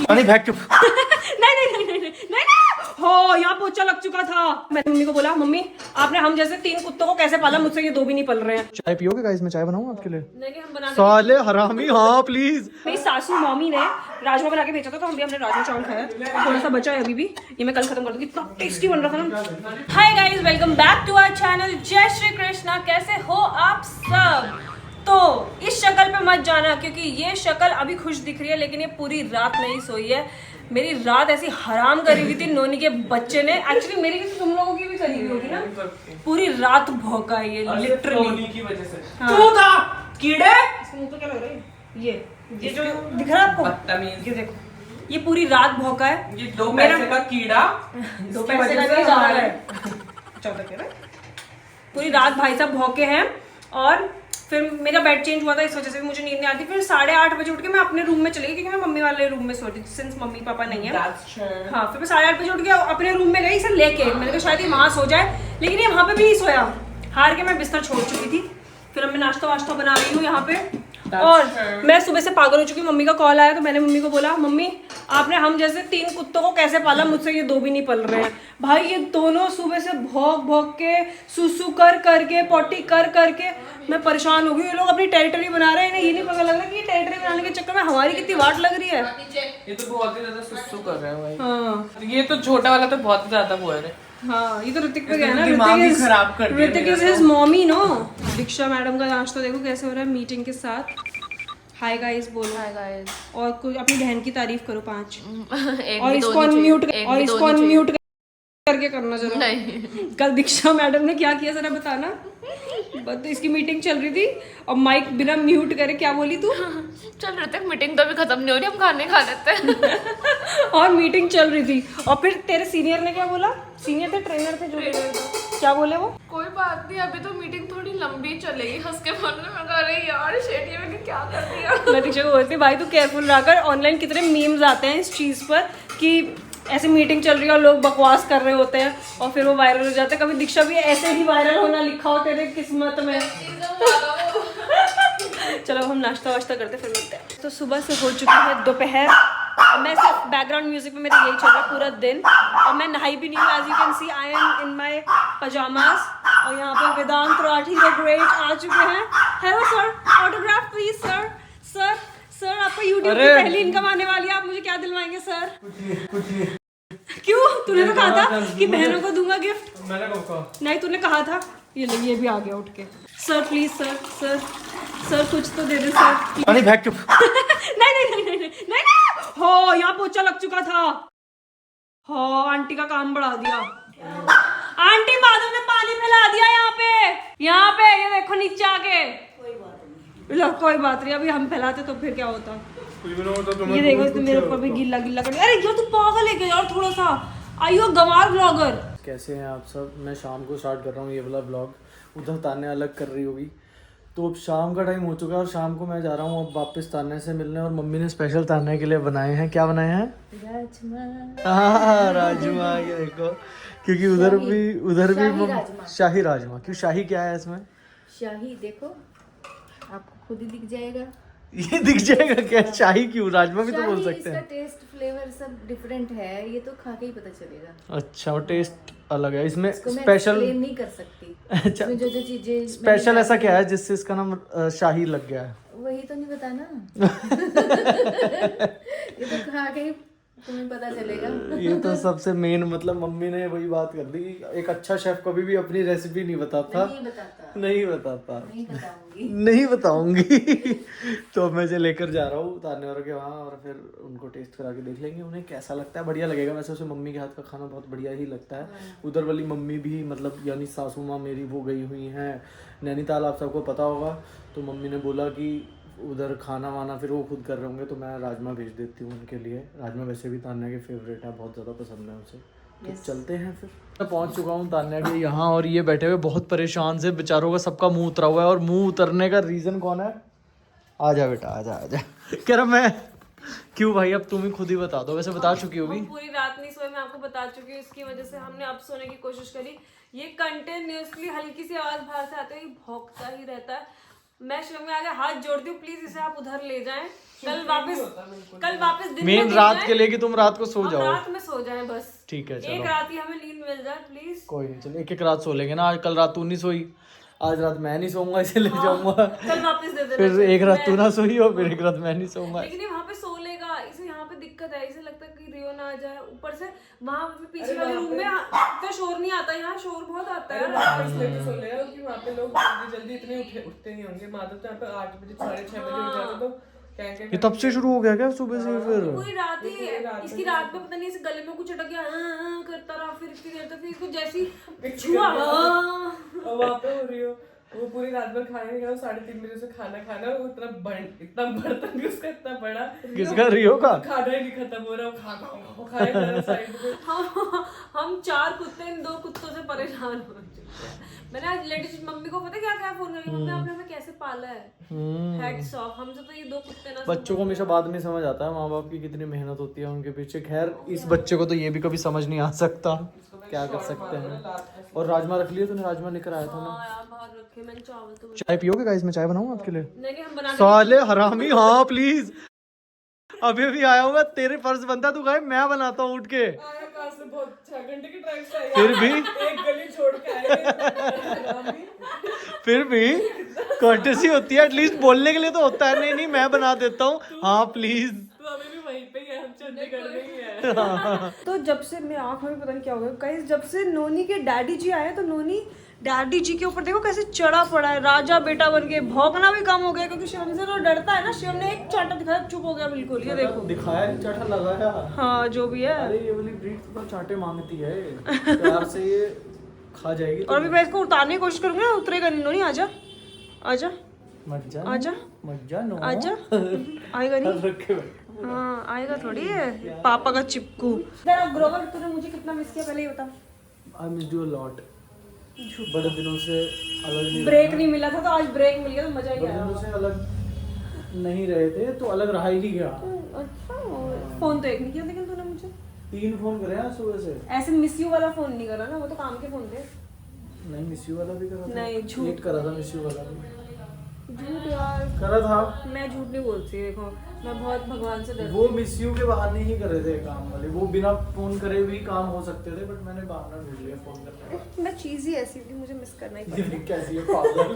नहीं भाग चुप। नहीं नहीं नहीं नहीं नहीं नहीं हो, यहाँ पोछा लग चुका था। मैंने मम्मी को बोला, मम्मी आपने हम जैसे 3 कुत्तों को कैसे पाला, मुझसे ये 2 भी नहीं पल रहे हैं। चाय पियोगे गाइस? मैं चाय बनाऊं आपके लिए? नहीं हम बना साले हरामी, हाँ प्लीज। मेरी सासू मम्मी ने राजमा बना के भेजा था, तो हम भी हमने राजमा चावल खाया। थोड़ा सा बचा है अभी भी, ये मैं कल खत्म कर दूंगी, इतना टेस्टी बन रहा था ना। Hi guys, welcome back to our channel. जय श्री कृष्णा। कैसे हो आप सब? तो इस शक्ल पे मत जाना, क्योंकि ये शक्ल अभी खुश दिख रही है, लेकिन ये पूरी रात नहीं सोई है। मेरी रात ऐसी हराम करी हुई थी नोनी के बच्चे ने। एक्चुअली मेरी भी, तुम लोगों की भी करी हुई होगी ना। पूरी रात भौंका है ये लिटरली की वजह से। तू था कीड़े। इसके मुंह पे क्या लग रहा है? ये जो दिख रहा है आपको, बदतमीज। ये देखो, ये पूरी रात भौंका है। ये 2 पैसे का कीड़ा। 2 पैसे का नहीं जा रहा है। 14 कह रहा है। पूरी रात भाई साहब भौंके हैं, और फिर मेरा बेड चेंज हुआ था, इस वजह से मुझे नींद नहीं आती। फिर 8:30 बजे उठ के मैं अपने रूम में चली गई, क्योंकि मैं मम्मी वाले रूम में सोती थी, सिंस मम्मी पापा नहीं है। हाँ, फिर मैं 8:30 बजे उठ के अपने रूम में गई इसे लेके। मैंने कहा शायद ये वहाँ सो जाए, लेकिन ये वहाँ पे भी नहीं सोया। हार के मैं बिस्तर छोड़ चुकी थी। फिर अब मैं नाश्ता वाश्ता बना रही हूँ यहाँ पे, और मैं सुबह से पागल हो चुकी हूँ। मम्मी का कॉल आया, तो मैंने मम्मी को बोला, मम्मी आपने हम जैसे 3 कुत्तों को कैसे पाला, मुझसे ये 2 भी नहीं पल रहे हैं। भाई ये दोनों सुबह से भौंक भौंक के, सुसु कर करके, पॉटी कर करके मैं परेशान हो गई। ये लोग अपनी टेरिटरी बना रहे हैं, इन्हें ये नहीं पता लग रहा कि ये टेरिटरी बनाने के चक्कर में हमारी कितनी वाट लग रही है। ये तो बहुत ही ज्यादा सुसु कर रहा है भाई। हाँ ये तो छोटा वाला तो बहुत ज्यादा हुआ है। हाँ, ये तो ऋतिक पे गया ना। दिमाग ही खराब कर दिया Hrithik is his mommy no. Diksha madam का नाश्ता देखो कैसे हो रहा है मीटिंग के साथ। हाय गाइस बोलो। Hi guys. और कोई अपनी बहन की तारीफ करो 5। और इसको अनम्यूट करके करना जरा। नहीं। कल दीक्षा मैडम ने क्या किया जरा बताना। बस इसकी मीटिंग चल रही थी, और माइक बिना म्यूट करे क्या बोली तू? चल रहे थे, मीटिंग तो अभी खत्म नहीं हो रही, हम खाने खा लेते हैं। और मीटिंग चल रही थी, और फिर तेरे सीनियर ने क्या बोला? सीनियर थे, ट्रेनर थे, जो क्या बोले वो? कोई बात नहीं, अभी तो मीटिंग थोड़ी लंबी चलेगी। हंस के बोलने में कह रही यार शेट, ये मैंने क्या कर दिया। मैं दीक्षा को बोलती, भाई तू केयरफुल रहा कर। ऑनलाइन कितने मीम्स आते हैं इस चीज़ पर कि ऐसी मीटिंग चल रही है और लोग बकवास कर रहे होते हैं, और फिर वो वायरल हो जाते हैं। कभी दीक्षा भी ऐसे ही वायरल होना लिखा हो तेरे किस्मत में। चलो हम नाश्ता वाश्ता करते फिर मिलते हैं। तो सुबह से हो चुकी है दोपहर, और मैं सिर्फ बैकग्राउंड म्यूजिक में मेरे यही चल रहा है पूरा दिन। और मैं नहाई भी नहीं हूँ, as you can see I am in my pyjamas. और यहाँ पे वेदांत राठी द ग्रेट आ चुके हैं। Hello sir, autograph please sir. Sir sir आपका यूट्यूब की पहली इनकम आने वाली है, आप मुझे क्या दिलवाएंगे सर? क्यों? तूने तो कहा था कि बहनों को दूंगा गिफ्ट। मैंने कब कहा? नहीं, तूने कहा था। ये भी आ गया उठ के। Sir please sir, sir sir कुछ तो दे दे सर। नहीं भाग चुप। नहीं नहीं नहीं नहीं नहीं नहीं हो, यहाँ पोछा लग चुका था। हो, आंटी का काम बढ़ा दिया। आंटी माधव ने पानी फैला दिया यहाँ पे ये देखो नीचे आके। कोई बात नहीं, अभी हम फैलाते तो फिर क्या होता। ये देखो इसने मेरे ऊपर भी गिल्ला गिल्ला कर दिया। अरे यार तू पागल है क्या यार? थोड़ा सा आइयो गंवार ब्लॉगर। कैसे हैं आप सब? मैं शाम को स्टार्ट कर रहा हूँ ये वाला ब्लॉग। उधर तान्या अलग कर रही होगी, तो अब शाम का टाइम हो चुका है, और शाम को मैं जा रहा हूँ अब वापस तान्या से मिलने। और मम्मी ने स्पेशल तान्या के लिए बनाए हैं। क्या बनाए हैं? राजमा। हाँ राजमा, ये देखो, क्योंकि उधर भी शाही राजमा। क्यों शाही, क्या है इसमें? शाही देखो, आपको खुद ही दिख जाएगा। ये दिख जाएगा क्या? शाही क्यों? राजमा भी तो बोल सकते हैं। इसका टेस्ट फ्लेवर सब डिफरेंट है, ये तो खा के ही पता चलेगा। अच्छा, और टेस्ट अलग है इसमें। इसको मैं स्पेशल एक्सप्लेन नहीं कर सकती। अच्छा, इसमें जो चीजें स्पेशल ऐसा क्या है जिससे इसका नाम शाही लग गया है? वही तो नहीं बताना। ये तो खा के ही तुम्हें पता चलेगा। ये तो सबसे मेन, मतलब मम्मी ने वही बात कर दी। एक अच्छा शेफ कभी भी अपनी रेसिपी नहीं बताता। नहीं बताऊंगी। तो मैं इसे लेकर जा रहा हूँ तान्या और के वहाँ, और फिर उनको टेस्ट करा के देख लेंगे उन्हें कैसा लगता है। बढ़िया लगेगा वैसे, उसे मम्मी के हाथ का खाना बहुत बढ़िया ही लगता है। उधर वाली मम्मी भी, मतलब यानी सासू माँ मेरी, वो गई हुई हैं नैनीताल, आप सबको पता होगा। तो मम्मी ने बोला कि उधर खाना वाना फिर वो खुद कर रहे होंगे, तो मैं राजमा भेज देती हूँ उनके लिए। राजमा वैसे भी तान्या के फेवरेट है, बहुत ज़्यादा पसंद है उसे। तो चलते हैं फिर। मैं पहुंच चुका हूँ तान्या के यहाँ, और ये बैठे हुए बहुत परेशान से, बेचारों का सबका मुंह उतरा हुआ है। और मुंह उतरने का रीज़न कौन है? आजा बेटा, आजा आजा। कह रहा मैं क्यों भाई? अब तुम ही खुद ही बता दो। वैसे बता चुकी होगी। पूरी रात नहीं सोए, मैं आपको बता चुकी हूँ। इसकी वजह से हमने अब सोने की कोशिश करी। ये कंटिन्यूअसली हल्की सी आवाज बाहर से आती है, भौंकता ही रहता है। मैं शिवम में आगे हाथ जोड़ती हूँ, प्लीज इसे आप उधर ले जाएं, कल वापस दिन मेन में रात के लिए कि तुम रात को सो हम जाओ। रात में सो जाएं बस। ठीक है एक चलो, रात ही हमें नींद मिल जाए प्लीज। कोई नहीं, चलो एक एक रात सो लेंगे ना। आज कल रात तू नहीं सोई, आज रात मैं नहीं सोऊंगा, इसे ले जाऊंगा। कल वापस दे देना। फिर एक रात तू ना सोई और फिर एक रात मैं नहीं सोऊंगा। लेकिन ये वहाँ पे सो लेगा, इसे यहाँ पे दिक्कत है, इसे लगता है कि रियो ना आ जाए। ऊपर से वहाँ पे पीछे वाले रूम में इतना शोर नहीं आता, यहाँ शोर बहुत आता है। इसलिए तो सुन लिया कि वहाँ पे लोग जल्दी इतने उठते नहीं होंगे। माधव तो यहाँ पे 8 बजे 6:30 बजे उठ जाते, तो क्या ये तब से शुरू हो गया क्या सुबह से? फिर पूरी रात ही इसकी रात में पता नहीं इसे गले में कुछ अटक गया, करता रहा। फिर इतनी देर तक फिर इसको जैसी छुआ, और वहाँ पे हो रही हो, वो पूरी रात भर खाना नहीं खाया, 3:30 बजे से खाना खाना, वो इतना बर्तन भी उसका इतना बड़ा, किसका? रियो का? खाना ही नहीं खत्म हो रहा, वो खाए जा रहा साइड पे। हम 4 कुत्ते इन 2 कुत्तों से परेशान हो चुके हैं। मैंने आज लेडीज मम्मी को पता क्या फोन करके, मम्मी आपने हमें कैसे पाला है, हेड्स ऑफ। हमसे तो ये 2 कुत्ते ना। बच्चों को हमेशा बाद में समझ आता है माँ बाप की कितनी मेहनत होती है उनके पीछे। खैर इस बच्चे को तो ये भी कभी समझ नहीं आ सकता, क्या कर सकते हैं। और राजमा रख लिए तूने? राजमा लेकर आया था ना। हाँ यार बाहर रखे मैंने चावल तो। चाय पियोगे गाइस? मैं चाय बनाऊं आपके लिए? नहीं हम बना साले हरामी, हाँ प्लीज। अभी भी आया होगा, तेरे फर्ज बनता तू कहे मैं बनाता हूँ उठ के। आया कहाँ से, बहुत 6 घंटे की ड्राइव से आए, फिर भी एक गली छोड़ के आए। फिर भी कर्टेसी होती है, एटलीस्ट बोलने के लिए तो होता है। नहीं मैं बना देता हूँ, हाँ प्लीज। तो अभी भी वहीं पे ही है, हम चंडीगढ़ में ही है। तो जब से मेरे आँख में पता नहीं क्या हो गया गाइस, जब से नोनी के डैडी जी आए तो नोनी डैडी जी के ऊपर देखो कैसे चढ़ा पड़ा है, राजा बेटा बन के। भौंकना भी कम हो गया क्योंकि शिवम से तो डरता है ना। शिवम ने एक चाटा दिखाया, चुप हो गया बिल्कुल। ये देखो दिखाया नहीं, चाटा लगाया। हाँ जो भी है। अरे ये वाली ब्रीड तो चाटे मांगती है, प्यार से ये खा जाएगी। और अभी मैं इसको उतारने की कोशिश करूंगी ना, उतरेगा नहीं। नोनी आजा आजा मत जा, आजा मत जा, नो आजा। आएगा नहीं? रखे बैठ। हाँ आएगा थोड़ी है, पापा का चिपकू। ग्रोवर तूने मुझे कितना मिस किया पहले ही बता। I miss you a lot. बड़े दिनों से अलग नहीं, ब्रेक नहीं मिला था तो आज ब्रेक मिल गया तो मजा ही बड़े आया। दिनों से अलग नहीं रहे थे तो अलग रहा ही नहीं गया। अच्छा फोन तो एक नहीं किया लेकिन तूने मुझे। 3 फोन करे हैं सुबह से। ऐसे मिस यू वाला फोन नहीं करा ना, वो तो काम के फोन थे। नहीं मिस यू वाला भी करा था। नहीं, झूठ। एक करा था मिस यू वाला भी झूठ यार, करा था। मैं झूठ नहीं बोलती। देखो मैं बहुत भगवान से डरती वो मिस यू के बहाने ही करे थे काम वाले, वो बिना फोन करे भी काम हो सकते थे, बट मैंने बहाना ढूंढ लिया फोन करने का। मैं चीज ही ऐसी थी, मुझे मिस करना ही ये कैसी है पागल।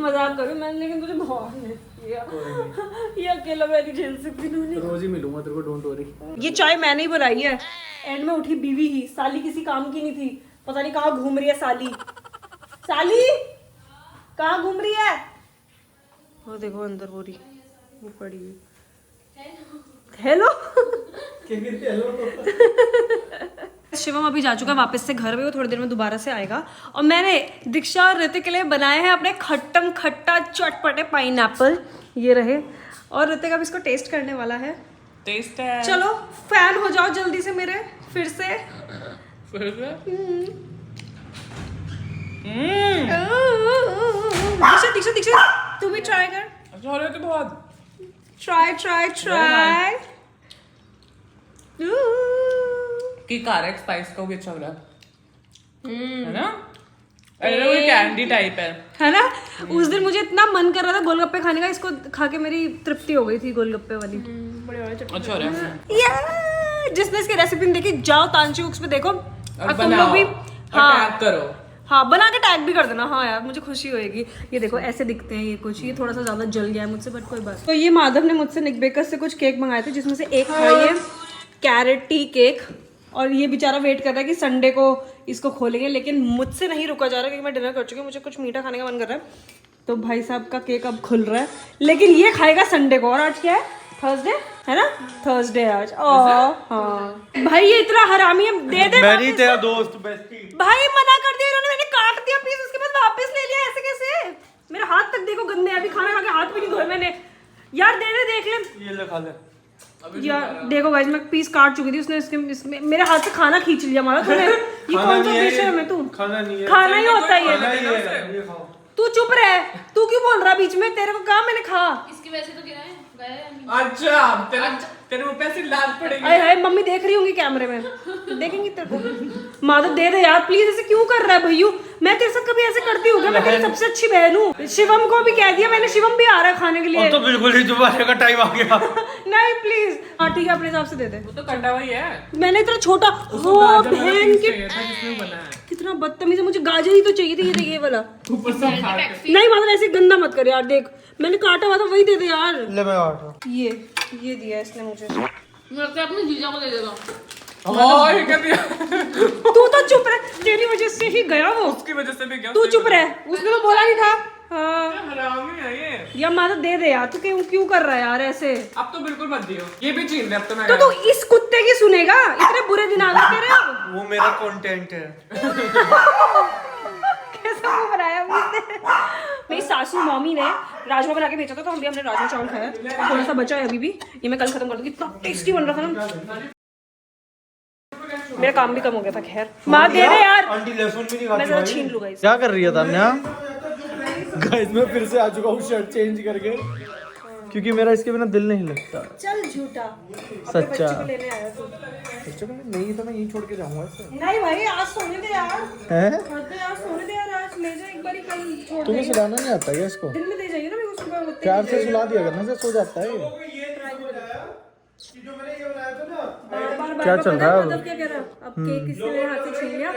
मजाक करूं मैंने, लेकिन मुझे बहुत मिस किया। ये अकेला मैं नहीं झेल सकती। रोज ही मिलूंगा तेरे को, डोंट वरी। ये चाय मैंने ही बनाई है, एंड में उठी बीवी ही। साली किसी काम की नहीं थी, पता नहीं कहाँ घूम रही है साली। साली कहाँ घूम रही है? वो देखो अंदर हो रही, वो पड़ी हुई। हेलो शिवम अभी जा चुका वापस से घर में, वो थोड़ी देर में दोबारा से आएगा। और मैंने दीक्षा और ऋतिक के लिए बनाए हैं अपने खट्टम खट्टा चटपटे पाइनएप्पल। ये रहे, और ऋतिक अब इसको टेस्ट करने वाला है। टेस्ट है। चलो फैन हो जाओ जल्दी से मेरे फिर से। दीक्षा दीक्षा दीक्षा तू भी ट्राई कर। अच्छा हो रहा है तो बहुत। Try try try. कि कारक स्पाइस का भी अच्छा हो रहा है ना? अरे वो कैंडी टाइप है ना? उस दिन मुझे इतना मन कर रहा था गोलगप्पे खाने का, इसको खा के मेरी तृप्ति हो गई थी गोलगप्पे वाली। अच्छा हो रहा है। जिसने इसकी रेसिपी देखी जाओ तांची बुक्स पे देखो, और तुम बनाओ लोग भी और टैग करो। हाँ बना के टैग भी कर देना। हाँ यार मुझे खुशी होएगी। ये देखो ऐसे दिखते हैं ये कुछ, ये थोड़ा सा ज्यादा जल गया है मुझसे, बट कोई बात। तो ये माधव ने मुझसे निक बेकर से कुछ केक मंगाए थे, जिसमें से एक था ये कैरेट टी केक, और ये बेचारा वेट कर रहा है कि संडे को इसको खोलेंगे, लेकिन मुझसे नहीं रुका जा रहा क्योंकि मैं डिनर कर चुकी हूँ, मुझे कुछ मीठा खाने का मन कर रहा है। तो भाई साहब का केक अब खुल रहा है, लेकिन ये खाएगा संडे को। और आज क्या है? थर्सडे है ना? थर्सडे आज। हाँ भाई ये इतना हरामी है, दे दे मैं नहीं तेरा दोस्त बेस्टी। भाई मना कर दिया इन्होंने, मैंने काट दिया पीस, उसके बाद वापस ले लिया। ऐसे कैसे? मेरे हाथ तक देखो गंदे, अभी खाना खा के हाथ भी नहीं धोए मैंने। यार दे दे, देख ले। ये ले खा ले। यार देखो गाइस मैं पीस काट चुकी थी, उसने इसमें मेरे हाथ से खाना खींच लिया हमारा। तूने ये कौन सा डिश है? मैं तू खाना नहीं है, खाना ही होता है खाना ये। ही है, ये खाओ। तू चुप रह, तू क्यों बोल रहा बीच में? तेरे को कहा मैंने खा। इसकी वजह से तो गिरा है, गया है नहीं। अच्छा तेरे मुंह पे ऐसी लाल पड़ेगी। अरे हाय मम्मी देख रही होंगी कैमरे में, देखेंगी तेरे को। माधव दे दे यार प्लीज, ऐसे क्यों कर रहा है भैयू? मैं तेरे साथ कभी ऐसे करती हूँ क्या? मैं तेरी सबसे अच्छी बहन हूँ। शिवम को भी कह दिया मैंने, शिवम भी आ रहा है खाने के लिए। तो बिल्कुल ही दोबारा का टाइम आ गया। नहीं प्लीज, हाँ ठीक है, अपने हिसाब से दे दे। वो तो कटा हुआ ही है। मैंने इतना छोटा, उसको वो गाजर वाला बहन पीस की चाहिए था जिसमें बना है। कितना बदतमीज है, मुझे गाजर ही तो चाहिए थी। ये देख, ये वाला ऊपर से खा के। नहीं, मतलब ऐसे गंदा मत कर यार। देख मैंने काटा हुआ था, वही दे दे यार। ले मैं काट रहा हूँ। ये दिया इसने मुझे। मेरे को अपने जीजा को दे देगा। हाँ, ये कर दिया। तू तो चुप रह, तेरी वजह से ही गया वो। उसकी वजह से भी क्या? तू चुप रह, उसने तो बोला नहीं था। हाँ हरामी है ये। या माता दे दे यार, तू क्यों कर रहा है यार ऐसे? अब तो बिल्कुल मत दियो, ये भी छीन दे अब तो मैं। तो तू इस कुत्ते की सुनेगा? इतने बुरे दिन आ गए तेरे अब। वो मेरा कंटेंट है। कैसा मुंह बनाया उसने? मेरी सासू मम्मी ने राजमा बना के भेजा था, तो हमने राजमा चावल खाया। थोड़ा सा बचा है अभी भी, ये मैं कल खत्म कर दूंगी। इतना टेस्टी बन रहा था ना, मेरा काम भी कम हो गया था। खैर माँ दे दे यार, आंटी लहसुन भी नहीं मैं खाती जरा भाई। छीन लूंगा इसे। क्या कर रही है तान्या? गाइस मैं फिर से आ चुका हूँ शर्ट चेंज करके, क्योंकि मेरा इसके बिना दिल नहीं लगता। चल झूठा, अपने सच्चा। बच्चे को लेने आया तू। बच्चों को नहीं तो मैं यहीं छोड़ के जाऊंगा इसे। नहीं भाई, आज सोने दे यार। हैं? आज सोने दे यार, आज ले जा एक बार, कल छोड़ तुम्हें देंगे। सुलाना नहीं आता क्या इसको? दिन में दे जाइए ना मेरे को, सुबह होते प्यार से सुला दिया करना से सो जाता है ये। बार क्या चल रहा है अब? मतलब क्या कह रहा? अब केक किसने मेरे हाथ से छीन लिया,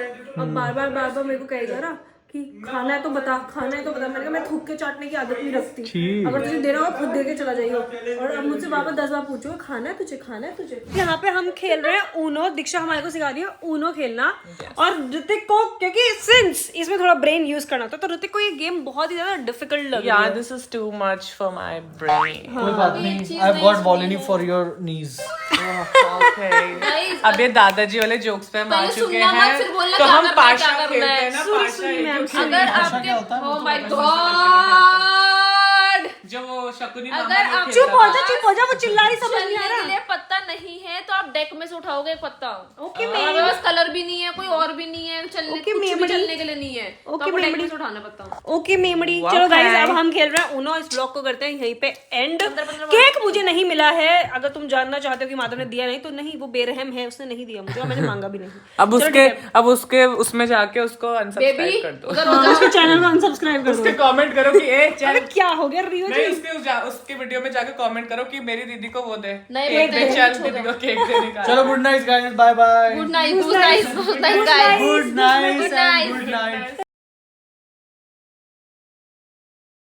अब बार बार मेरे को कहेगा ना कि खाना है तो बता, खाना है तो बता। मैंने कहा मैं थूक के चाटने की आदत नहीं रखती, ठीक। अगर तुझे देना हो खुद दे के चला जाइए। और अब मुझसे बाबा 10 बार पूछो खाना है तुझे, खाना है तुझे। यहाँ पे हम खेल रहे हैं ऊनो। दीक्षा हमारे को सिखा रही है ऊनो खेलना। और ऋतिक को, क्योंकि सिंस इसमें थोड़ा ब्रेन यूज करना होता है, तो ऋतिक को ये गेम बहुत ही ज्यादा डिफिकल्ट लग रहा है। this is too much for my brain. कोई बात नहीं, I have got Volini for your knees. Guys, अब ये दादाजी वाले जोक्स पे हम आ पहले चुके सुनना मत, हैं, फिर बोलना तो क्या हम करना है, पाशा क्या करना खेलते है। हैं ना। सुनी, पाशा सुनी, मैम, एक- अगर क्या होता है? आपके, oh my god, जो वो शकुनी अगर मामा आप- जो चुप खेलता हो जा, चुप हो जा, वो चिल्ला रही, समझ नहीं आ चलने के रहा। लिए पत्ता नहीं है तो आप डेक में से उठाओगे एक पत्ता। ओके आपके पास कलर भी नहीं है, कोई और भी नहीं है, चलने ओके, कुछ भी मेमड़ी। चलने के लिए नहीं है, तो ओके, आपको डेक मेमड़ी। में से उठाना पत्ता। ओके मेमड़ी। चलो गाइस, अब हम खेल रहे हैं ऊनो। इस ब्लॉग को करते हैं यहीं पे एंड। केक मुझे नहीं मिला है, अगर तुम जानना चाहते हो कि माधव ने दिया नहीं, तो नहीं, वो बेरहम है, उसने नहीं दिया मुझे और मैंने मांगा भी नहीं। अब उसके उसमें जाके उसको अनसब्सक्राइब बेबी कर दो। उधर हाँ, हो जा। उसके चैनल को अनसब्सक्राइब कर उसके दो। कमेंट करो कि ए चल। अरे क्या हो गया रियो जी? नहीं, उसके वीडियो में जाके कमेंट करो कि मेरी दीदी को वो दे, नहीं, केक नहीं, दे, चल छोड़ दीदी को केक देने का। चलो good night guys, bye bye. Good night, good night, good night, good night Good night. Good night.